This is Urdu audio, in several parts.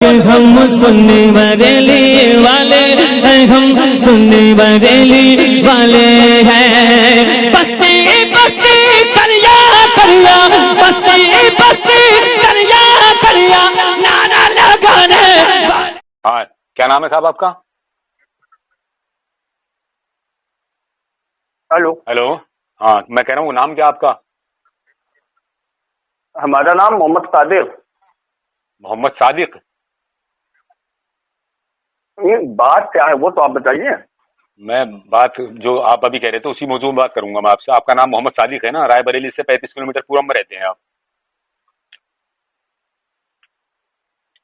ہم سننے بریلی والے ہیں، ہم سننے بریلی والے ہیں، بستی بستی کریا کریا، بستی بستی کریا کریا، نعرہ لگانے والے۔ ہاں، کیا نام ہے صاحب آپ کا؟ ہلو ہیلو، ہاں میں کہہ رہا ہوں نام کیا آپ کا؟ ہمارا نام محمد صادق۔ محمد صادق؟ بات کیا ہے وہ تو آپ بتائیے۔ میں بات جو آپ ابھی کہہ رہے تھے اسی موضوع میں بات کروں گا میں آپ سے۔ آپ کا نام محمد صادق ہے نا؟ رائے بریلی سے 35 کلومیٹر پورم میں رہتے ہیں آپ،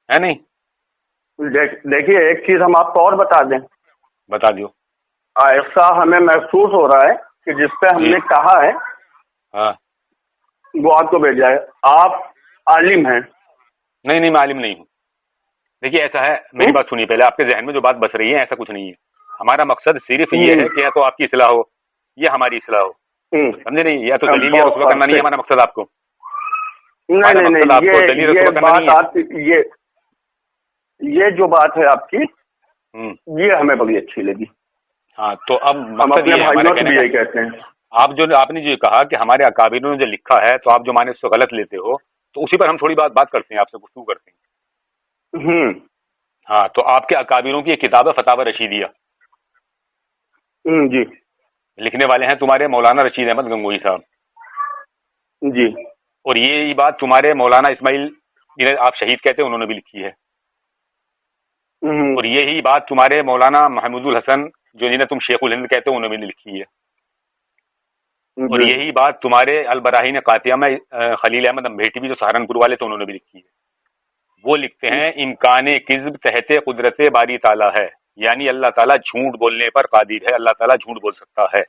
ہے نہیں؟ دیکھیے ایک چیز ہم آپ کو اور بتا دیں، بتا دیو۔ ایسا ہمیں محسوس ہو رہا ہے کہ جس پہ ہم نے کہا ہے ہاں، وہ آپ کو بھیجا ہے۔ آپ عالم ہیں؟ نہیں میں عالم نہیں ہوں۔ دیکھیے ایسا ہے، میری بات سنیے پہلے، آپ کے ذہن میں جو بات بس رہی ہے ایسا کچھ نہیں ہے۔ ہمارا مقصد صرف یہ ہے کہ یا تو آپ کی اصلاح ہو یا ہماری اصلاح ہو، سمجھے نہیں؟ یا تو دلیل یا رسوا کرنا نہیں ہے ہمارا مقصد آپ کو۔ نہیں، یہ بات آپ یہ جو بات ہے آپ کی یہ ہمیں بڑی اچھی لگی۔ ہاں تو اب ہم مقصد اپنے یہ ہے بھائیوں ہمارے سے بھی کہنے یہی کا، کہتے ہیں۔ آپ نے جو کہا کہ ہمارے اکابروں نے جو لکھا ہے تو آپ جو مانے اس کو غلط لیتے ہو، تو اسی پر ہم تھوڑی بات کرتے ہیں، آپ سے گفتگو کرتے ہیں۔ ہاں تو آپ کے اکابروں کی ایک کتاب ہے فتاوی رشیدیہ، جی لکھنے والے ہیں تمہارے مولانا رشید احمد گنگوئی صاحب جی، اور یہ بات تمہارے مولانا اسماعیل جنہیں آپ شہید کہتے ہیں انہوں نے بھی لکھی ہے، اور یہی بات تمہارے مولانا محمود الحسن جو جنہیں تم شیخ الہند کہتے ہو انہوں نے بھی لکھی ہے، اور یہی بات تمہارے البراہین قاطعہ میں خلیل احمد امبیٹی بھی جو سہارنپور والے تھے انہوں نے بھی لکھی ہے۔ وہ لکھتے ہیں امکان کذب تحت قدرت باری تعالیٰ ہے، یعنی اللہ تعالیٰ جھوٹ بولنے پر قادر ہے، اللہ تعالیٰ جھوٹ بول سکتا ہے۔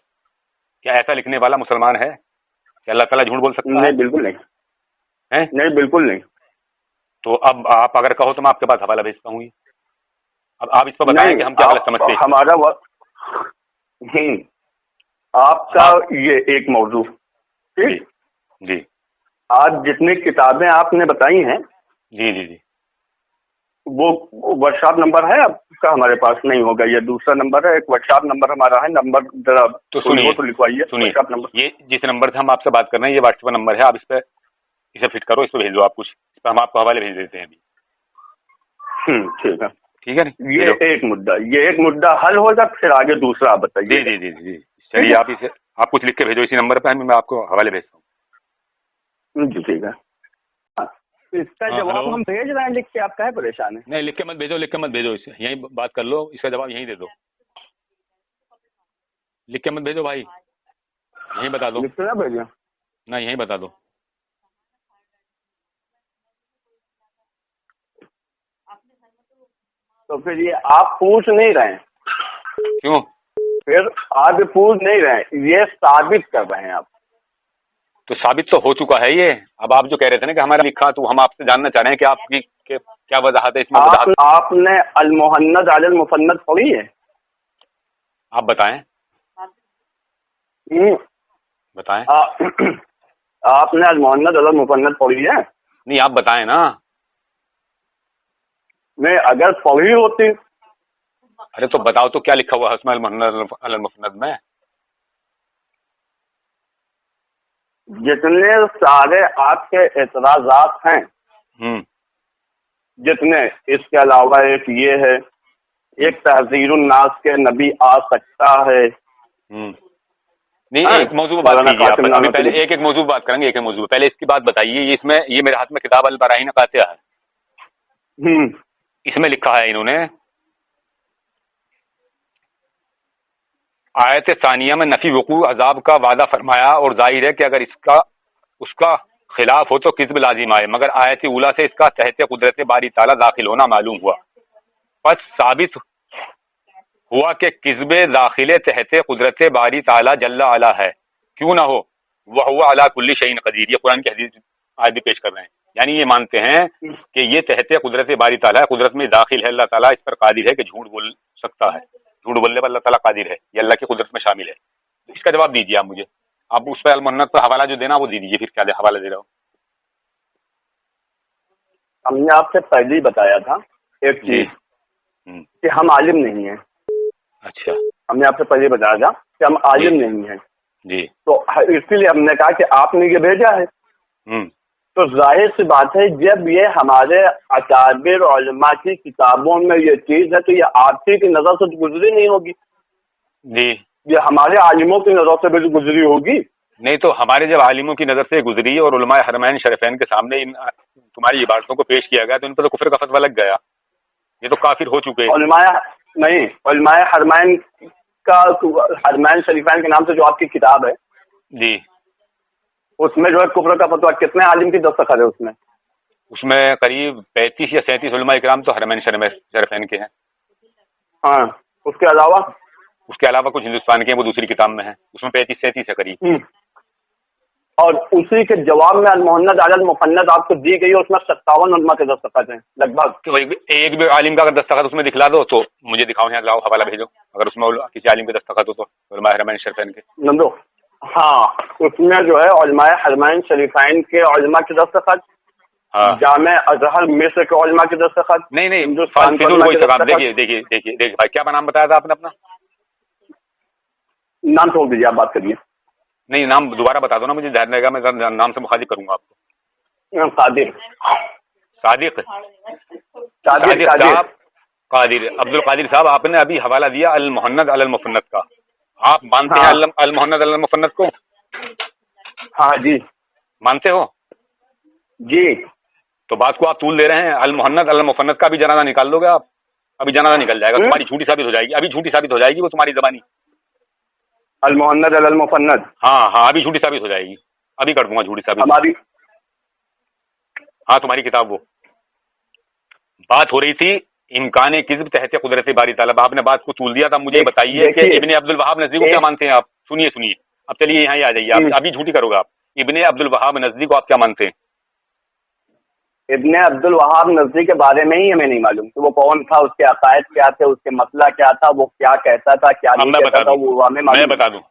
کیا ایسا لکھنے والا مسلمان ہے کہ اللہ تعالیٰ جھوٹ بول سکتا ہے؟ نہیں بالکل نہیں، نہیں بالکل نہیں۔ تو اب آپ اگر کہو تو میں آپ کے پاس حوالہ بھیجتا ہوں۔ اب آپ اس پر بتائیں کہ ہم کیا غلط سمجھتے ہیں۔ ہمارا آپ کا یہ ایک موضوع ٹھیک جی، آج جتنی کتابیں آپ نے بتائی ہیں جی جی جی، وہ واٹس ایپ نمبر ہے آپ کا؟ ہمارے پاس نہیں ہوگا، یہ دوسرا نمبر ہے، ایک واٹس ایپ نمبر ہمارا ہے، نمبر ذرا تو سنیے تو لکھوائیے واٹس ایپ نمبر۔ یہ جس نمبر سے ہم آپ سے بات کر رہے ہیں یہ واٹس ایپ نمبر ہے، آپ اس پہ اسے فٹ کرو، اس پہ بھیج دو آپ کچھ، اس پہ ہم آپ کو حوالے بھیج دیتے ہیں ابھی۔ ٹھیک ہے، ٹھیک ہے نا؟ یہ ایک مدعا حل ہوگا، پھر آگے دوسرا آپ بتائیے۔ جی جی جی جی، چلیے آپ کچھ لکھ کے بھیجو اسی نمبر پہ، میں آپ کو حوالے بھیجتا ہوں۔ جی ٹھیک ہے، اس کا جواب ہم بھیج رہے ہیں لکھ کے، آپ کا ہے پریشان ہے؟ نہیں لکھ کے مت بھیجو، اسے یہیں بات کر لو، اس کا جواب یہیں دے دو، لکھ کے مت بھیجو بھائی، یہیں بتا دو۔ لکھ کے نہ بھیجیں؟ نہ یہیں بتا دو۔ تو پھر یہ آپ پوچھ نہیں رہے ہیں؟ کیوں؟ پھر آپ پوچھ نہیں رہے ہیں، یہ ثابت کر رہے ہیں آپ۔ تو ثابت تو ہو چکا ہے یہ۔ اب آپ جو کہہ رہے تھے نا کہ ہمارا لکھا، تو ہم آپ سے جاننا چاہ رہے ہیں کہ آپ کی کیا وضاحت ہے اس میں؟ آپ نے المحند علی المفند پڑھی ہے؟ آپ بتائیں۔ بتائیں۔ آپ نے المحند علی المفند پڑھی ہے؟ نہیں آپ بتائیں نا۔ میں اگر پڑھی ہوتی۔ ارے تو بتاؤ تو کیا لکھا ہوا ہے اس میں المحند علی المفند میں؟ جتنے سارے آپ کے اعتراضات ہیں، جتنے، اس کے علاوہ ایک یہ ہے، ایک تحذیر الناس کے نبی آ سکتا ہے۔ نہیں ایک موضوع بات کیجیے آپ، ابھی پہلے ایک موضوع بات کریں گے، ایک موضوع پہلے اس کی بات بتائیے۔ اس میں یہ میرے ہاتھ میں کتاب البراہین قاطعہ ہے، اس میں لکھا ہے انہوں نے آیت ثانیہ میں نفی وقوع عذاب کا وعدہ فرمایا، اور ظاہر ہے کہ اگر اس کا خلاف ہو تو کذب لازم آئے، مگر آیت اولا سے اس کا تحت قدرت باری تعالیٰ داخل ہونا معلوم ہوا، پس ثابت ہوا کہ کذب داخل تحت قدرت باری تعالیٰ جل اعلیٰ ہے، کیوں نہ ہو، وہ علی کل شیء قدیر۔ یہ قرآن کی حدیث آیت بھی پیش کر رہے ہیں، یعنی یہ مانتے ہیں کہ یہ تحت قدرت باری تعالیٰ ہے، قدرت میں داخل ہے، اللہ تعالیٰ اس پر قادر ہے کہ جھوٹ بول سکتا ہے، جھوٹ بولنے پر اللہ تعالیٰ قادر ہے، یہ اللہ کی قدرت میں شامل ہے۔ اس کا جواب دیجیے آپ مجھے، آپ اس پہ المنت پر حوالہ جو دینا وہ دے دیجیے، پھر کیا حوالہ دے رہا ہو۔ ہم نے آپ سے پہلے ہی بتایا تھا ایک چیز کہ ہم عالم نہیں ہیں. اچھا, ہم نے آپ سے پہلے بتایا تھا کہ ہم عالم نہیں ہیں جی, تو اسی لیے ہم نے کہا کہ آپ نے یہ بھیجا ہے. تو ظاہر سی بات ہے جب یہ ہمارے اکابر علماء کی کتابوں میں یہ چیز ہے تو یہ آپ کی نظر سے گزری نہیں ہوگی جی, یہ ہمارے عالموں کی نظر سے بھی گزری ہوگی. نہیں تو ہمارے جب عالموں کی نظر سے گزری اور علماء حرمین شریفین کے سامنے ان تمہاری عبارتوں کو پیش کیا گیا تو ان پر تو کفر کا فتویٰ لگ گیا, یہ تو کافر ہو چکے. علماء حرمین کا حرمین شریفین کے نام سے جو آپ کی کتاب ہے جی, اس میں جو ہے کفر کا فتویٰ کتنے عالم کی دستخط ہے اس میں قریب 35 یا 37 علماء اکرام تو حرمین شریفین کے ہیں. ہاں, اس کے علاوہ کچھ ہندوستان کے ہیں, وہ دوسری کتاب میں ہیں, اس میں 35-37 ہے قریب. اور اسی کے جواب میں المحنت علی المفند آپ کو دی گئی ہے, اس میں 57 علماء کے دستخط ہیں لگ بھگ. ایک بھی عالم کا اگر دستخط اس میں دکھلا دو تو مجھے دکھاؤ, یہاں لاؤ حوالہ بھیجو اگر اس میں کسی عالم کے دستخط ہو تو علماء حرمین شریفین کے. نندو ہاں, اس میں جو ہے علماء حرمین شریفین کے علماء کے دستخط, جامع ازہر مصر کے علماء کے دستخط. نہیں دیکھیے بھائی, کیا نام بتایا تھا آپ نے اپنا؟ نام چھوڑ دیجیے, آپ بات کریے. نہیں, نام دوبارہ بتا دو نا, مجھے ظاہر رہے گا, میں نام سے مخاطب کروں گا آپ کو. صادق قادر عبد القادر صاحب, آپ نے ابھی حوالہ دیا المحنت علی المفند کا. آپ مانتے ہیں المحنت علی المفند کو؟ ہاں جی, مانتے ہو جی. تو بات کو آپ طول دے رہے ہیں. المحنت علی المفند کا بھی جنازہ نکال دو گے آپ؟ ابھی جنازہ نکل جائے گا, تمہاری جھوٹی ثابت ہو جائے گی, ابھی جھوٹی ثابت ہو جائے گی وہ تمہاری زبانی. المحنت علی المفند, ہاں ابھی جھوٹی ثابت ہو جائے گی, ابھی کر دوں گا جھوٹی ثابت ہماری. ہاں تمہاری کتاب. وہ بات ہو رہی تھی امکان کذب تحت قدرت باری تعالیٰ. آپ نے بات کو طول دیا تھا. مجھے بتائیے کہ ابن عبد الوہاب نزدی کو کیا مانتے ہیں آپ؟ سنیے اب چلیے یہاں ہی آ جائیے, آپ ابھی جھوٹی کرو گے آپ. ابن عبد الوہاب نزدی کو آپ کیا مانتے ہیں؟ ابن عبد الوہاب نزدی کے بارے میں ہی ہمیں نہیں معلوم کہ وہ کون تھا, اس کے عقائد کیا تھے, اس کے مسئلہ کیا تھا, وہ کیا کہتا تھا, کیا نہیں کہتا تھا, وہ ہمیں میں بتا دوں.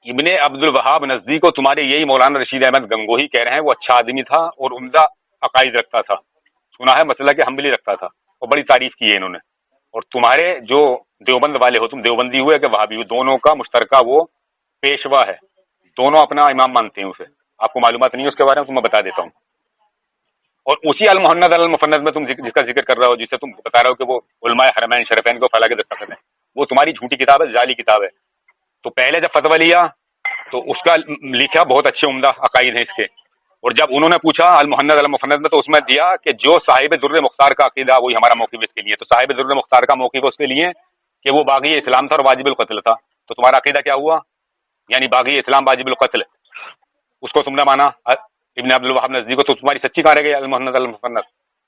ابن عبد الوہاب نزدی کو تمہارے یہی مولانا رشید احمد گنگوہی کہہ رہے ہیں وہ اچھا آدمی تھا اور عمدہ عقائد رکھتا تھا. سنا ہے مسئلہ کہ حنبلی رکھتا تھا, اور بڑی تعریف کی ہے انہوں نے. اور تمہارے جو دیوبند والے ہو, تم دیوبندی ہوئے کہ وہابی ہو, دونوں کا مشترکہ وہ پیشوا ہے. دونوں اپنا امام مانتے ہیں اسے. آپ کو معلومات نہیں ہے اس کے بارے میں, تو میں بتا دیتا ہوں. اور اسی المحنت علی المفند میں تم جس کا ذکر کر رہے ہو, جسے تم بتا رہے ہو کہ وہ علماء حرمین شریفین کو پھیلا کے دستخط ہے, وہ تمہاری جھوٹی کتاب ہے, جعلی کتاب ہے. تو پہلے جب فتویٰ لیا تو اس کا لکھا بہت اچھے عمدہ عقائد ہیں اس کے, اور جب انہوں نے پوچھا المحنت علی المفند میں تو اس میں دیا کہ جو صاحب در مختار کا عقیدہ وہی ہمارا موقف اس کے لیے. تو صاحب در مختار کا موقف اس کے لیے کہ وہ باغی اسلام تھا اور واجب القتل تھا. تو تمہارا عقیدہ کیا ہوا؟ یعنی باغی اسلام واجب القتل, اس کو تم نے مانا ابن عبد الوہاب نزدی کو. تو تمہاری سچی کہاں رہ گئی المحنت علی المفند؟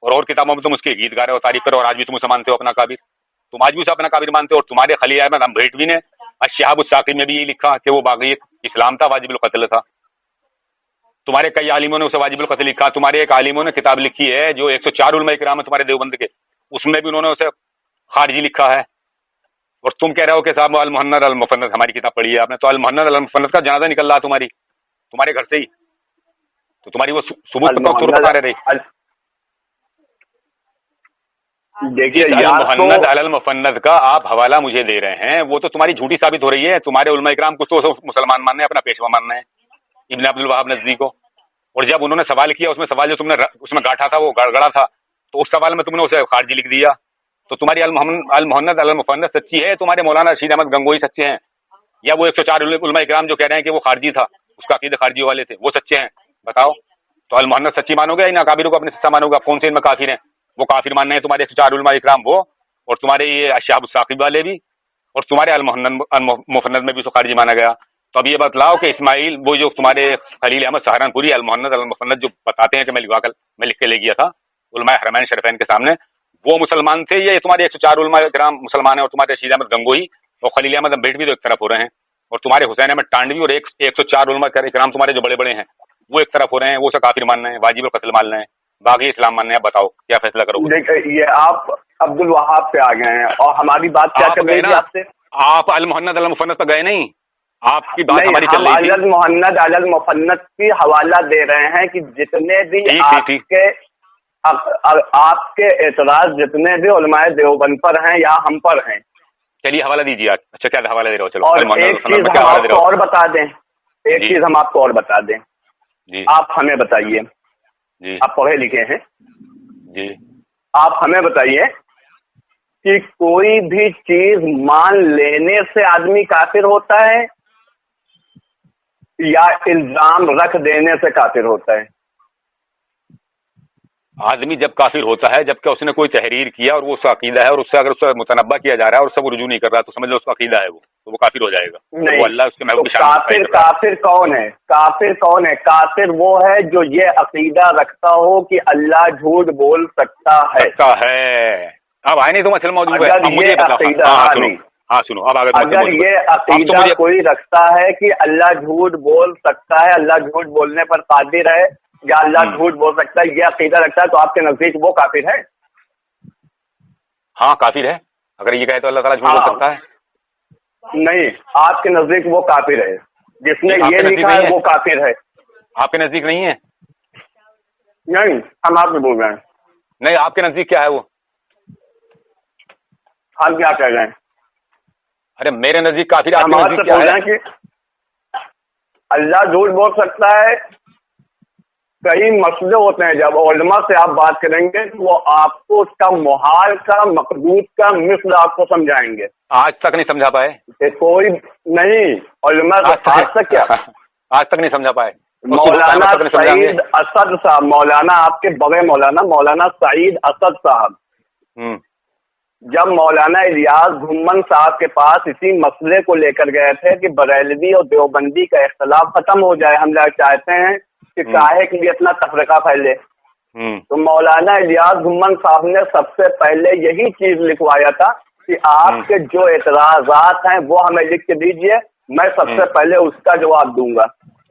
اور کتابوں میں تم اس کے گیت گا رہے ہو, تعریف کرو, اور آج بھی تم اسے مانتے ہو اپنا کابر. تم آج بھی اسے اپنا کابر مانتے ہو. اور تمہارے خلیل احمد امبریٹوی نے الشہاب الثاقب میں بھی یہ لکھا کہ وہ باغی اسلام تھا, واجب القتل تھا. تمہارے کئی عالموں نے اسے واجب القتل لکھا. تمہارے ایک عالموں نے کتاب لکھی ہے جو 104 علماء کرام ہیں تمہارے دیوبند کے, اس میں بھی انہوں نے اسے خارجی لکھا ہے. اور تم کہہ رہے ہو کہ صاحب المحنت علی المفند ہماری کتاب پڑھی ہے آپ نے. تو المحنت علی المفند کا جنازہ نکل رہا تمہارے گھر سے ہی, تو تمہاری وہ ثبوت بتا رہی. دیکھیے المحنت علی المفند کا آپ حوالہ مجھے دے رہے ہیں, وہ تو تمہاری جھوٹی ثابت ہو رہی ہے. تمہارے علماء اکرام کچھ تو مسلمان ماننے ہیں, اپنا پیشوا ماننا ہے ابن عبد الوہاب نزدی کو. اور جب انہوں نے سوال کیا, اس میں سوال جو تم نے اس میں گاٹھا تھا وہ گڑگڑا تھا, تو اس سوال میں تم نے اسے خارجی لکھ دیا. تو تمہاری المحنت علی المفند سچی ہے, تمہارے مولانا رشید احمد گنگوہی سچے ہیں, یا وہ 104 علماء اکرام جو کہہ رہے ہیں کہ وہ خارجی تھا, اس کا عقیدہ خارجی والے تھے, وہ سچے ہیں؟ بتاؤ. تو المحنت سچی مانو گے یا ان اکابر کو اپنے سچا مانو گے؟ کون سے ان میں کافر ہیں؟ وہ کافر ماننے ہیں تمہارے 104 علماء اکرام وہ, اور تمہارے یہ الشہاب الثاقب والے بھی, اور تمہارے المفند میں بھی تو خارجی مانا گیا. تو اب یہ بتلاؤ کہ اسماعیل وہ جو تمہارے خلیل احمد سہارنپوری المحنت المفند جو بتاتے ہیں کہ میں لکھ کے لے گیا تھا علماء حرمین شریفین کے سامنے, وہ مسلمان تھے یا تمہارے 104 علماء کرام مسلمان ہیں, اور تمہارے رشید احمد گنگوہی اور خلیل احمد امبیڈ بھی تو ایک طرف ہو رہے ہیں, اور تمہارے حسین احمد ٹانڈوی اور 104 علماء کرام تمہارے جو بڑے بڑے ہیں وہ ایک طرف ہو رہے ہیں, وہ اسے کافر مان رہے ہیں, واجب القتل مان رہے ہیں, باغی اسلام مان رہے ہیں. بتاؤ کیا فیصلہ کرو گے؟ دیکھیں یہ آپ عبد الوہاب پہ آ گئے ہیں, اور ہماری بات کیا چل رہی ہے آپ سے؟ آپ المحنت علی المفند پہ گئے نہیں, آپ کی بات ہماری چل رہی تھی. المحنت علی المفند کی حوالہ دے رہے ہیں کہ جتنے بھی آپ کے آپ کے اعتراض جتنے بھی علماء دیوبند پر ہیں یا ہم پر ہیں. چلیے حوالہ دیجیے آپ. اچھا کیا حوالہ دے رہے ہو؟ چلو اور ایک چیز ہم آپ کو اور بتا دیں, ایک چیز ہم آپ کو اور بتا دیں. جی آپ ہمیں بتائیے, جی آپ پڑھے لکھے ہیں, جی آپ ہمیں بتائیے کہ کوئی بھی چیز مان لینے سے آدمی کافر ہوتا ہے یا الزام رکھ دینے سے کافر ہوتا ہے؟ آدمی جب کافر ہوتا ہے جبکہ اس نے کوئی تحریر کیا اور وہ اس کا عقیدہ ہے, اور اس سے اگر اس سے متنبع کیا جا رہا ہے اور سب رجوع نہیں کر رہا تو سمجھ لو اس کا عقیدہ ہے, وہ کافر ہو جائے گا. وہ اللہ اس کے محبوب کی شان میں کافر کون ہے؟ کافر کون ہے؟ کافر وہ ہے جو یہ عقیدہ رکھتا ہو کہ اللہ جھوٹ بول سکتا ہے. اب آئے نہیں تو مسئلہ موجود ہے. ہاں سنو, اب اگر یہ عقیدہ کوئی رکھتا ہے کہ اللہ جھوٹ بول سکتا ہے, اللہ جھوٹ بولنے پر قادر ہے یا اللہ جھوٹ بول سکتا ہے, یہ عقیدہ رکھتا ہے تو آپ کے نزدیک وہ کافر ہے؟ ہاں کافر ہے. اگر یہ کہے تو اللہ تعالیٰ جھوٹ بول سکتا ہے. نہیں, آپ کے نزدیک وہ کافر ہے. جس نے یہ لکھا ہے وہ کافر ہے. آپ کے نزدیک نہیں ہے؟ نہیں, ہم آپ سے بول رہے ہیں. نہیں, آپ کے نزدیک کیا ہے وہ؟ ہم کیا کہہ رہے ہیں؟ ارے میرے نزدیک کافر. ہم آپ سے بول رہے ہیں کہ اللہ جھوٹ بول سکتا ہے. کئی مسئلے ہوتے ہیں جب علماء سے آپ بات کریں گے تو وہ آپ کو اس کا محال کا مقدود کا مثل آپ کو سمجھائیں گے. آج تک نہیں سمجھا پائے کوئی نہیں. علماء آج تک کیا آج تک نہیں سمجھا پائے. مولانا سعید اسد صاحب, مولانا آپ کے بغیر مولانا سعید اسد صاحب, جب مولانا الیاس گھمن صاحب کے پاس اسی مسئلے کو لے کر گئے تھے کہ بریلوی اور دیوبندی کا اختلاف ختم ہو جائے, ہم لوگ چاہتے ہیں کہ کاہے کے لیے اتنا تفرقہ پھیلے, تو مولانا الیاس گھمن صاحب نے سب سے پہلے یہی چیز لکھوایا تھا کہ آپ کے جو اعتراضات ہیں وہ ہمیں لکھ کے دیجئے, میں سب سے پہلے اس کا جواب دوں گا,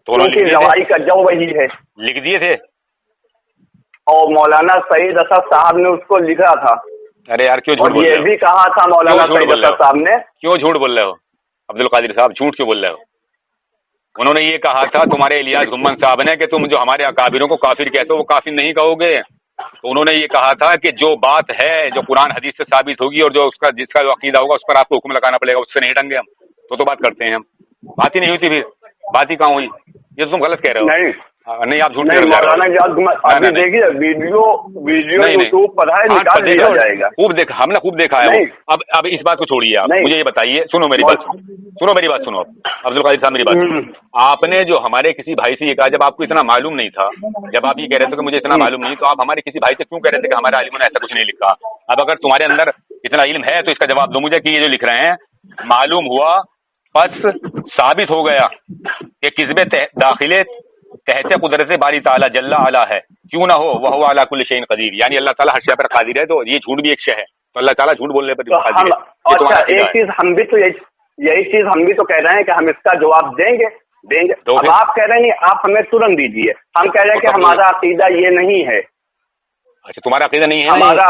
کیونکہ روائی کا جو وہی ہے. لکھ دیے تھے. اور مولانا سعید اسد صاحب نے اس کو لکھا تھا. ارے یار کیوں جھوٹ بول رہے ہو؟ یہ بھی کہا تھا مولانا سعید اسد صاحب نے. کیوں جھوٹ بول رہے ہو عبد القادر صاحب؟ جھوٹ کیوں بول رہے ہو؟ انہوں نے یہ کہا تھا تمہارے الیاس گھمن صاحب نے کہ تم جو ہمارے اکابروں کو کافر کہتے ہو وہ کافر نہیں کہو گے. تو انہوں نے یہ کہا تھا کہ جو بات ہے جو قرآن حدیث سے ثابت ہوگی اور جو اس کا جس کا جو عقیدہ ہوگا اس پر آپ کو حکم لگانا پڑے گا, اس سے نہیں ڈنگے ہم تو بات کرتے ہیں. ہم بات ہی نہیں ہوئی تھی, پھر بات ہی کہاں ہوئی؟ یہ تو تم غلط کہہ رہے ہو. نہیں آپ جھوٹ نہیں. مولانا دیکھیے ویڈیو یوٹیوب پر ہے, نکال دیا جائے گا. خوب دیکھا ہم نے, خوب دیکھا ہے. اب اس بات کو چھوڑیے, آپ مجھے یہ بتائیے, سنو میری بات سنو عبد القادر صاحب میری بات. آپ نے جو ہمارے کسی بھائی سے یہ کہا جب آپ کو اتنا معلوم نہیں تھا, جب آپ یہ کہہ رہے تھے کہ مجھے اتنا معلوم نہیں, تو آپ ہمارے کسی بھائی سے کیوں کہہ رہے تھے کہ ہمارے عالموں نے ایسا کچھ نہیں لکھا؟ اب اگر تمہارے اندر اتنا علم ہے تو اس کا جواب دو مجھے کہ یہ جو لکھ رہے ہیں معلوم ہوا پس ثابت ہو گیا کہ کذب داخلے تحت قدرت باری تعالیٰ جل اعلیٰ ہے, کیوں نہ ہو وہ علی کل شیء قدیر, یعنی اللہ تعالیٰ ہر شے پر قادر ہے. تو یہ جھوٹ بھی ایک شے ہے, تو اللہ تعالیٰ جھوٹ بولنے پر قادر ہے. اچھا ایک چیز ہم بھی تو یہی چیز ہم بھی تو کہہ رہے ہیں کہ ہم اس کا جواب دیں گے. اب آپ کہہ رہے ہیں آپ ہمیں ترنت دیجیے. ہم کہہ رہے ہیں کہ ہمارا عقیدہ یہ نہیں ہے. اچھا تمہارا عقیدہ نہیں ہے؟ ہمارا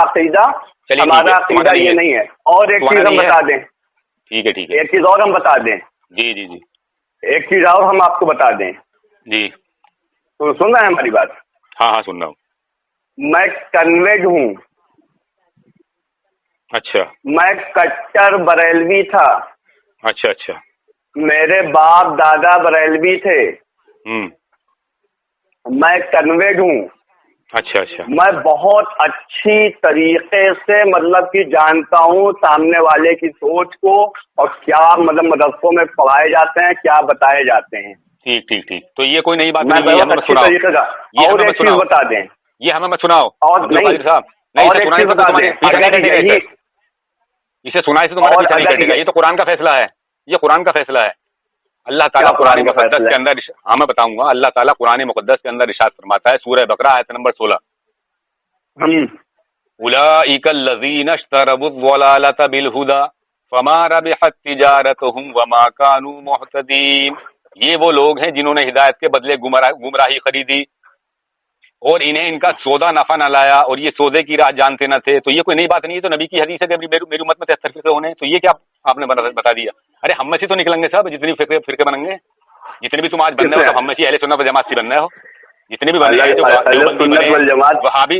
عقیدہ یہ نہیں ہے. اور ایک چیز ہم بتا دیں. ٹھیک ہے ایک چیز اور ہم بتا دیں. جی ایک چیز اور ہم آپ کو بتا دیں. جی تو سن رہے ہیں ہماری بات؟ ہاں سن رہا ہوں. میں کنویج ہوں. اچھا. میں کٹر بریلوی تھا. اچھا. میرے باپ دادا بریلوی تھے. میں کنویج ہوں. اچھا. میں بہت اچھی طریقے سے مطلب کہ جانتا ہوں سامنے والے کی سوچ کو اور کیا مطلب مدرسوں میں پڑھائے جاتے ہیں, کیا بتائے جاتے ہیں. ٹھیک. تو یہ کوئی نئی بات نہیں, اور ایک چیز بتا دیں. یہ ہمیں مت سناؤ اور اسے سنائے سے تمہارا پیچھا نہیں کٹے گا. یہ تو قرآن کا فیصلہ ہے, یہ قرآن کا فیصلہ ہے. اللہ تعالیٰ قرآن مقدس کے اندر, میں بتاؤں گا, اللہ تعالیٰ قرآن مقدس کے اندر ارشاد فرماتا ہے سورہ بقرہ آیت نمبر 16, اولئک الذین اشتروا الضلالۃ بالہدی فما ربحت تجارتہم وما کانوا مہتدین. یہ وہ لوگ ہیں جنہوں نے ہدایت کے بدلے گمراہی خریدی اور انہیں ان کا سودا نفع نہ لایا, اور یہ سودے کی راہ جانتے نہ تھے. تو یہ کوئی نئی بات نہیں ہے, تو نبی کی حدیث ہے کہ میری امت میں 73 فرقے ہونے. تو یہ کیا آپ نے بتا دیا؟ ارے ہم میں سے تو نکلیں گے صاحب, جتنی فرقے بنیں گے, جتنے بھی تم آج بن رہے ہو, ہم میں سے اہل سنت و جماعت سے بن رہے ہو, جتنے بھی بن رہے ہیں, وہابی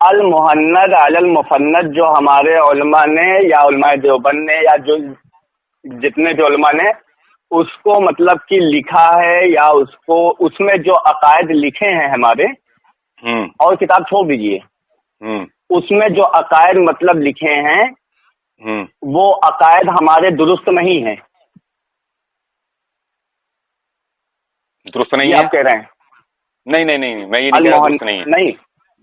المحند علی المفند جو ہمارے علماء نے یا علماء دیوبند نے یا جو جتنے بھی علماء نے اس کو مطلب کہ لکھا ہے یا اس میں جو عقائد لکھے ہیں ہمارے، اور کتاب چھوڑ دیجیے، اس میں جو عقائد مطلب لکھے ہیں وہ عقائد ہمارے درست نہیں ہیں. درست نہیں آپ کہہ رہے ہیں؟ نہیں میں یہ نہیں کہہ رہا درست نہیں ہے.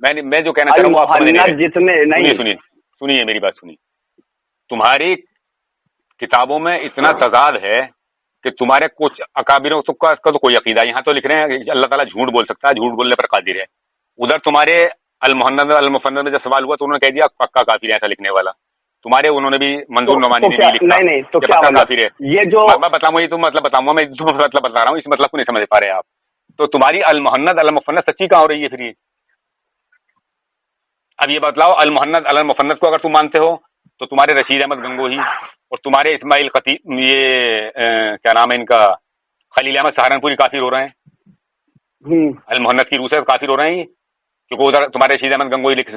نہیں، میں جو کہنا چاہ رہا ہوں المحند جتنے نہیں، سنیے میری بات سنیے. تمہاری کتابوں میں اتنا تضاد ہے کہ تمہارے کچھ اکابروں کا تو کوئی عقیدہ، یہاں تو لکھ رہے ہیں اللہ تعالیٰ جھوٹ بول سکتا ہے، جھوٹ بولنے پر قادر ہے. ادھر تمہارے المحند المفند میں جب سوال ہوا تو انہوں نے کہہ دیا پکا کافر ہے ایسا لکھنے والا. تمہارے انہوں نے بھی منظور نعمانی نے بھی لکھا نہیں تو کیا کافر ہے. یہ جو میں بتاؤں یہ تو مطلب بتاؤں گا، میں مطلب بتا رہا ہوں، اس مطلب کو نہیں سمجھ پا رہے آپ. تو تمہاری المحند المفند سچی کہاں ہو رہی ہے پھر؟ یہ اب یہ بتلاؤ المحند المفند کو اگر تم مانتے ہو تو تمہارے رشید احمد گنگوہی اور تمہارے اسماعیل خطیب، یہ کیا نام ہے ان کا، خلیل احمد سہارنپوری کافر ہو رہے ہیں. المحند کی روح سے کافر ہو رہے ہیں کیونکہ ادھر تمہارے رشید احمد گنگوہی لکھ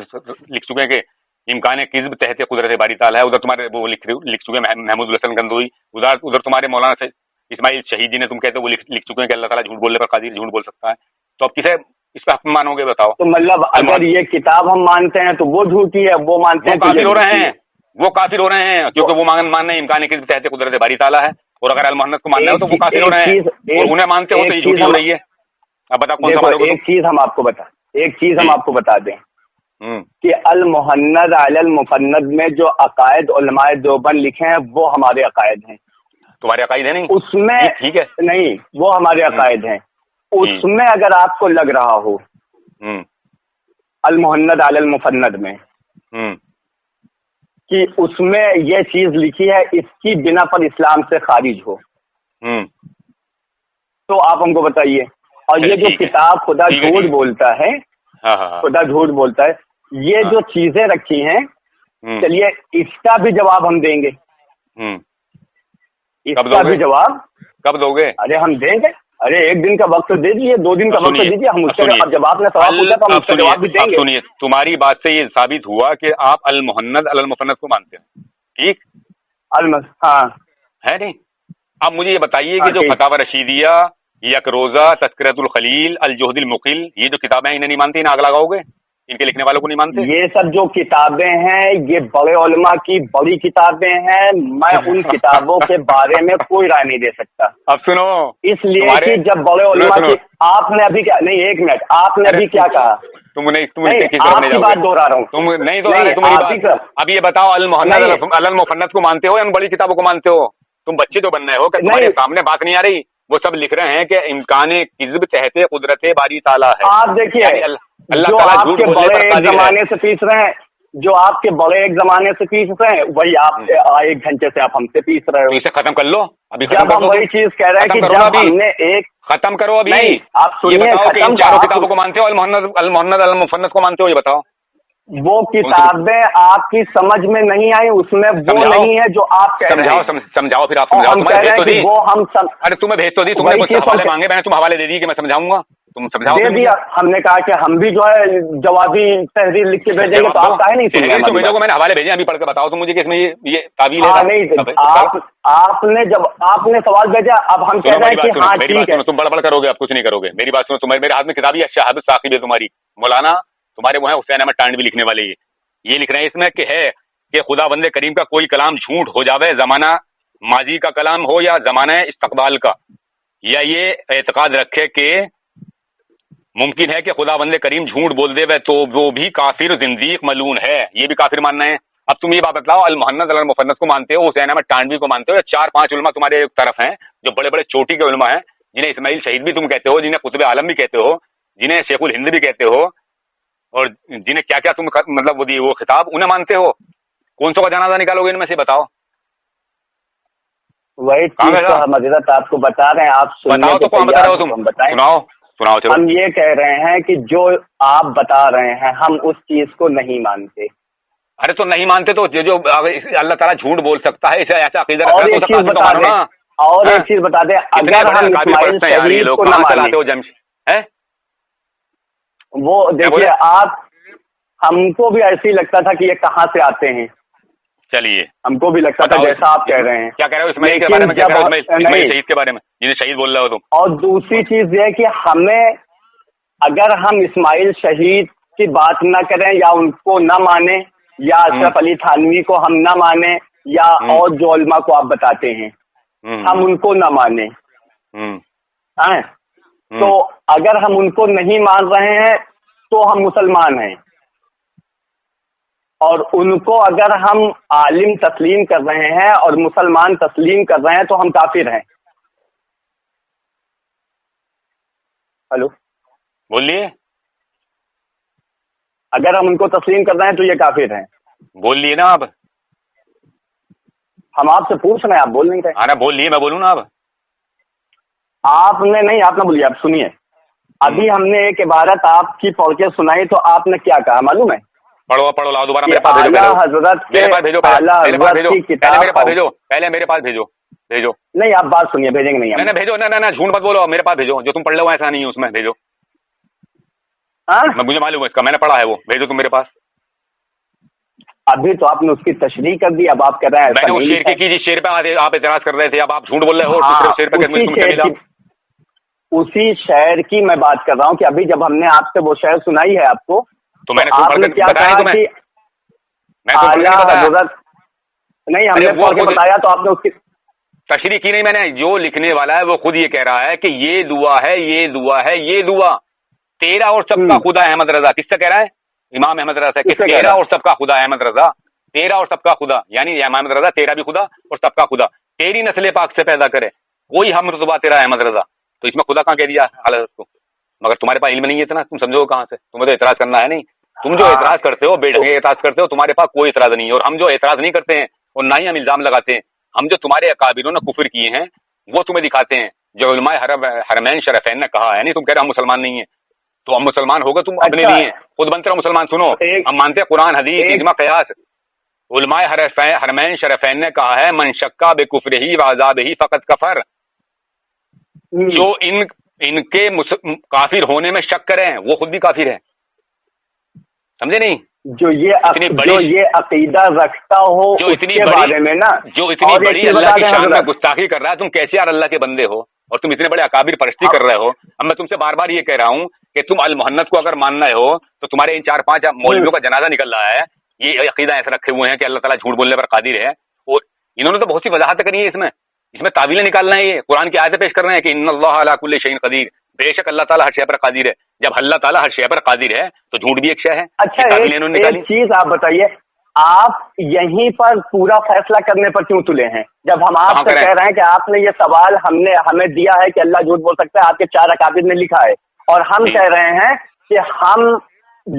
چکے ہیں کہ امکان کذب تحت قدرت باری تعالیٰ ہے. ادھر تمہارے وہ لکھ چکے ہیں محمود الحسن گندوی. ادھر تمہارے مولانا سے اسماعیل شہید جی نے تم کہتے وہ لکھ چکے ہیں کہ اللہ تعالیٰ جھوٹ بولنے پر قادر، جھوٹ بول سکتا ہے. تو اب کسے اس پہ حق مانو گے بتاؤ؟ تو مطلب اگر یہ کتاب ہم مانتے ہیں تو وہ جھوٹی ہے، وہ مانتے ہیں کافر ہو رہے ہیں، وہ کافر ہو رہے ہیں کیونکہ وہ ماننا ہے امکان کذب تحت قدرت باری تعالیٰ ہے. اور اگر المحند کو ماننا ہو تو وہ کافر ہو رہے ہیں، اور انہیں مانتے ہو تو یہ جھوٹی ہو رہی ہے. اب بتا کون سا؟ ایک چیز ہم آپ کو بتا دیں کہ المحند علی المفند میں جو عقائد علماء دیوبند لکھے ہیں وہ ہمارے عقائد ہیں. تمہارے عقائد ہیں نہیں اس میں؟ ٹھیک ہے، نہیں، وہ ہمارے عقائد ہیں. اس میں اگر آپ کو لگ رہا ہو المحند علی المفند میں کہ اس میں یہ چیز لکھی ہے اس کی بنا پر اسلام سے خارج ہو تو آپ ہم کو بتائیے. اور یہ جو کتاب خدا جھوٹ بولتا ہے، خدا جھوٹ بولتا ہے، یہ جو چیزیں رکھی ہیں، چلیے اس کا بھی جواب ہم دیں گے. اس کا بھی جواب کب دو گے؟ ارے ہم دیں گے. ارے ایک دن کا وقت دے دیجیے، 2 دن کا وقت دیجیے، ہم اس کا جب آپ نے سوال پوچھا تو ہم اس کا جواب بھی دیں گے. سنیے، تمہاری بات سے یہ ثابت ہوا کہ آپ المحند المفند کو مانتے ہیں، ٹھیک؟ ہاں ہے نہیں؟ اب مجھے یہ بتائیے کہ جو فتاوی رشیدیہ، یک روزہ، تذکرۃ الخلیل، الجہد المقل، یہ جو کتابیں ہیں انہیں نہیں مانتے؟ انہیں آگ لگاؤ گے؟ ان کے لکھنے والوں کو نہیں مانتے؟ یہ سب جو کتابیں ہیں یہ بڑے علماء کی بڑی کتابیں ہیں، میں ان کتابوں کے بارے میں کوئی رائے نہیں دے سکتا. اب سنو، اس لیے کہ جب بڑے علماء کی، آپ نے ابھی کیا نہیں، ایک منٹ، آپ نے ابھی کیا کہا؟ آپ کی بات دوہرا رہا ہوں. تم نہیں دوہرا رہے. اب یہ بتاؤ المحند المفند کو مانتے ہو یا ان بڑی کتابوں کو مانتے ہو؟ تم بچے تو بن رہے ہو کہ تمہارے سامنے بات نہیں آ رہی. وہ سب لکھ رہے ہیں کہ امکان کذب تحت قدرت باری تعالیٰ ہے. آپ دیکھیے، جو آپ کے بڑے ایک زمانے سے پیس رہے ہیں، جو آپ کے بڑے ایک زمانے سے پیس رہے ہیں، وہی آپ 1 گھنٹے سے آپ ہم سے پیس رہے ہو. اسے ختم کر لو ابھی. جب ہم وہی چیز کہہ رہے ہیں کہ جب ہم نے ایک ختم کرو ابھی. آپ سنیے، ختم چاروں کتابوں کو مانتے ہو؟ المحند المفند کو مانتے ہو؟ یہ بتاؤ. وہ کتابیں آپ کی سمجھ میں نہیں آئی، اس میں وہ نہیں ہے جو آپ کہہ رہے ہیں. سمجھاؤ پھر. آپ سمجھاؤ. ارے تمہیں بھیج تو دی، تم نے کچھ حوالے مانگے، میں نے تم حوالے دے دی کہ میں سمجھاؤں گا. تم سمجھاؤ. دے دیا. ہم نے کہا کہ ہم بھی جو ہے جوابی تحریر لکھ کے بھیجیں گے، تو آپ کہے نہیں سن رہے؟ بھیجو گے، میں نے حوالے بھیجے، ابھی پڑھ کے بتاؤ تم مجھے کہ اس میں یہ تعویل ہے. نہیں، آپ نے جب آپ نے سوال بھیجا، اب ہم کہہ رہے ہیں کہ ہاں ٹھیک ہے. تم بڑبڑ کرو گے، اب کچھ نہیں کرو گے. میری بات سنو. تمہارے میرے ہاتھ میں کتاب ہے شہادت ثاقب ہے تمہاری، مولانا تمہارے وہ ہیں حسین احمد ٹانڈوی لکھنے والے. یہ لکھ رہے ہیں اس میں کہ ہے کہ خدا بند کریم کا کوئی کلام جھوٹ ہو جاوے، زمانہ ماضی کا کلام ہو یا زمانہ استقبال کا، یا یہ اعتقاد رکھے کہ ممکن ہے کہ خدا بند کریم جھوٹ بول دے تو وہ بھی کافر زندیق ملعون ہے. یہ بھی کافر ماننا ہے. اب تم یہ بات بتلاؤ، المحند المفند کو مانتے ہو، حسین احمد ٹانڈوی کو مانتے ہو، یا 4-5 علماء تمہارے ایک طرف ہیں جو بڑے بڑے چوٹی کے علماء ہیں، جنہیں اسماعیل شہید بھی تم کہتے ہو، جنہیں قطب عالم بھی کہتے ہو، جنہیں شیخ الہند بھی کہتے ہو، اور جنہیں کیا کیا تم مطلب وہ خطاب، انہیں مانتے ہو؟ کون سا کا جنازہ نکالو گے ان میں سے؟ بتاؤ. وہی حضرت آپ کو بتا رہے ہیں. آپ بتاؤ تو کون بتا رہے ہو تم؟ سناؤ. ہم یہ کہہ رہے ہیں کہ جو آپ بتا رہے ہیں ہم اس چیز کو نہیں مانتے. ارے تو نہیں مانتے تو جو اللہ تعالیٰ جھوٹ بول سکتا ہے اسے ایسا عقیدہ اور ایک چیز بتا دیں، اور ایک چیز بتا دیں، اگر ہم اسماعیل شہید کو نہ مانیں، وہ دیکھیے ہم کو بھی ایسے ہی لگتا تھا کہ یہ کہاں سے آتے ہیں. چلیے ہم کو بھی لگتا تھا جیسا آپ کہہ رہے ہیں. کیا کہہ رہے ہو اسماعیل کے بارے میں؟ کیا کہہ رہے ہو اسماعیل شہید کے بارے میں جنہیں شہید بول رہے ہو تم؟ اور دوسری چیز یہ ہے کہ ہمیں اگر ہم اسماعیل شہید کی بات نہ کریں یا ان کو نہ مانیں یا اشرف علی تھانوی کو ہم نہ مانیں یا اور جو علماء کو آپ بتاتے ہیں ہم ان کو نہ مانیں، تو اگر ہم ان کو نہیں مان رہے ہیں تو ہم مسلمان ہیں، اور ان کو اگر ہم عالم تسلیم کر رہے ہیں اور مسلمان تسلیم کر رہے ہیں تو ہم کافر ہیں. ہلو بولیے. اگر ہم ان کو تسلیم کر رہے ہیں تو یہ کافر ہیں. بولیے نا آپ. ہم آپ سے پوچھ رہے ہیں، آپ بول نہیں رہے. ہاں بولیے، میں بولوں نا اب. آپ نے نہیں، آپ نہ بولیے، آپ سنیے. ابھی ہم نے ایک عبارت آپ کی پڑھ کے سنائی تو آپ نے کیا کہا معلوم ہے؟ پڑھو لاؤ دوبارہ میرے پاس بھیجو. حضرت میرے پاس بھیجو، میرے پاس بھیجو، پہلے میرے پاس بھیجو، پہلے میرے پاس بھیجو. نہیں آپ بات سنیے، بھیجیں گے نہیں. نہیں بھیجو، نہ جھوٹ مت بولو، میرے پاس بھیجو. جو تم پڑھ لو ایسا نہیں ہے اس میں، بھیجو. مجھے معلوم ہے اس کا، میں نے پڑھا ہے وہ. بھیجو تم میرے پاس. ابھی تو آپ نے اس کی تشریح کر دی، اب آپ کہہ رہے ہیں میں نے اس شعر کی شعر پہ آپ اعتراض کر رہے تھے، اب آپ جھوٹ بول رہے ہو. اسی شعر کی میں بات کر رہا ہوں کہ ابھی جب ہم نے آپ سے وہ شعر سنائی ہے آپ کو تو میں نے آپ نے کیا کہا کہ اعلیٰ حضرت، نہیں ہم نے پڑھ کے بتایا تو آپ نے اس کی تشریح کی نہیں. میں نے جو لکھنے والا ہے وہ خود یہ کہہ رہا ہے کہ یہ دعا ہے، یہ دعا ہے، یہ دعا تیرا اور سب کا خدا احمد رضا. کس سے کہہ رہا ہے؟ امام احمد رضا سے. تیرا اور سب کا خدا احمد رضا، تیرا اور سب کا خدا، یعنی احمد رضا تیرا بھی خدا اور سب کا خدا، تیری نسل پاک سے پیدا کرے وہی ہم رتبہ تیرا احمد رضا. تو اس میں خدا کہاں کہہ دیا حضرت کو؟ مگر تمہارے پاس علم نہیں ہے اتنا، تم سمجھو کہاں سے؟ تمہیں تو اعتراض کرنا ہے نہیں. تم جو اعتراض کرتے ہو بے ڈھنگے اعتراض کرتے ہو، تمہارے پاس کوئی اعتراض نہیں ہے. اور ہم جو اعتراض نہیں کرتے ہیں اور نہ ہی ہم الزام لگاتے ہیں، ہم جو تمہارے اکابروں نے کفر کیے ہیں وہ تمہیں دکھاتے ہیں. جو علماء حرمین شریفین نے کہا ہے، نہیں تم کہہ رہے ہم مسلمان نہیں ہیں، تو ہم مسلمان ہوگا تم اپنے لیے ہیں، خود بنتے رہو مسلمان. سنو، ہم مانتے ہیں قرآن حدیث اجماع قیاس. علماء حرمین شریفین نے کہا ہے من شکا بے کفر ہی وعذاب ہی فقط کفر. جو ان کے کافر ہونے میں شک کریں وہ خود بھی کافر ہے. سمجھے نہیں؟ جو یہ عقیدہ رکھتا ہو جو اتنی بارے میں نا، جو اتنی بڑی اللہ کی شان میں گستاخی کر رہا ہے. تم کیسے یار اللہ کے بندے ہو اور تم اتنے بڑے اکابر پرستی کر رہے ہو. اب میں تم سے بار بار یہ کہہ رہا ہوں کہ تم المحنت کو اگر ماننا ہو تو تمہارے ان 4-5 مولویوں کا جنازہ نکل رہا ہے. یہ عقیدہ ایسے رکھے ہوئے ہیں کہ اللہ تعالیٰ جھوٹ بولنے پر قادر ہے. اور انہوں نے تو بہت سی وضاحتیں کری ہیں اس میں تعویلیں نکالنا ہے. یہ قرآن کی آیتیں پیش کر رہے ہیں کہ ان اللہ علی کل شیء قدیر، بے شک اللہ تعالیٰ ہر شے پر قادر ہے. جب اللہ تعالیٰ ہر شے پر قادر ہے تو جھوٹ بھی ایک شے ہے. اچھا ایک چیز آپ بتائیے، آپ یہیں پر پورا فیصلہ کرنے پر کیوں تلے ہیں جب ہم آپ سے کہہ رہے ہیں کہ آپ نے یہ سوال ہمیں دیا ہے کہ اللہ جھوٹ بول سکتا ہے، آپ کے 4 اکابر نے لکھا ہے، اور ہم کہہ رہے ہیں کہ ہم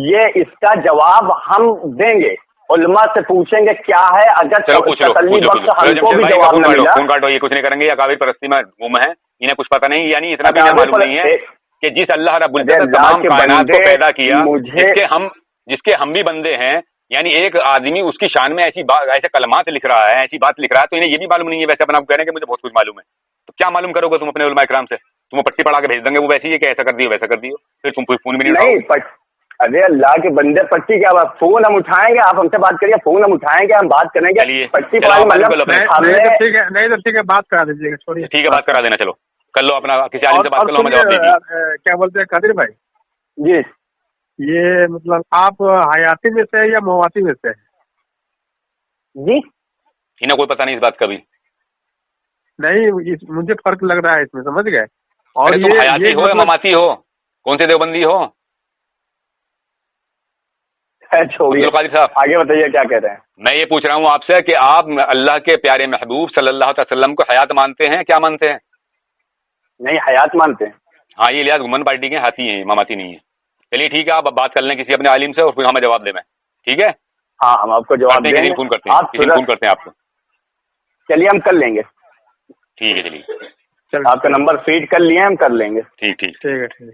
یہ اس کا جواب ہم دیں گے، علماء سے پوچھیں گے کیا ہے. اگر تسلی بخش ہم کو بھی جواب نہ ملا، فون کاٹو، یہ کچھ نہیں کریں گے. اکابر پرستی میں گم ہے، انہیں کچھ پتہ نہیں، یعنی اتنا بھی معلوم نہیں ہے کہ جس اللہ رب العزت نے تمام کائنات کو پیدا کیا، جس کے ہم بھی بندے ہیں، یعنی ایک آدمی اس کی شان میں ایسے کلمات لکھ رہا ہے، ایسی بات لکھ رہا ہے، تو انہیں یہ بھی معلوم نہیں ہے. ویسے اپنا آپ کہہ رہے ہیں کہ مجھے بہت کچھ معلوم ہے، تو کیا معلوم کرو گے تم اپنے علماء کرام سے؟ تم پٹی پڑھا کے بھیج دیں گے وہ ویسی ہے کہ ایسا کر دیو ویسا کر دیو، پھر تم کوئی فون بھی نہیں. ارے اللہ کے بندے، پٹی کیا بات؟ فون ہم اٹھائیں گے، آپ ہم سے بات کریے، فون ہم اٹھائیں گے، ہم بات کریں گے. پٹی پڑھائی مطلب ٹھیک ہے بات کرا دیجیے گا، چھوڑیے. ٹھیک ہے بات کرا دینا. چلو کر لو اپنا، کسی عالم سے بات کر لو، میں جواب دے دوں. کیا بولتے ہیں قادر بھائی جی، یہ مطلب آپ حیاتی میں سے یا مواتی میں سے؟ جی انہیں کوئی پتہ نہیں اس بات کا بھی نہیں، مجھے فرق لگ رہا ہے اس میں، سمجھ گئے؟ اور تم حیاتی ہو یا مماتی ہو؟ کون سے دیوبندی ہو؟ قادر صاحب آگے بتائیے کیا کہہ رہے ہیں. میں یہ پوچھ رہا ہوں آپ سے کہ آپ اللہ کے پیارے محبوب صلی اللہ علیہ وسلم کو حیات مانتے ہیں؟ کیا مانتے ہیں؟ نہیں، حیات مانتے ہیں. ہاں، یہ لحاظ گمن پارٹی کے ہاتھی ہیں، مماتی نہیں ہے. چلیے ٹھیک ہے، آپ بات کر لیں کسی اپنے عالم سے اور پھر ہمیں جواب دیں. میں ٹھیک ہے، ہاں ہم آپ کو جواب دیں گے. فون کرتے ہیں آپ کو. چلیے ہم کر لیں گے. ٹھیک ہے، چلیے آپ کا نمبر فیڈ کر لیے، ہم کر لیں گے. ٹھیک ہے.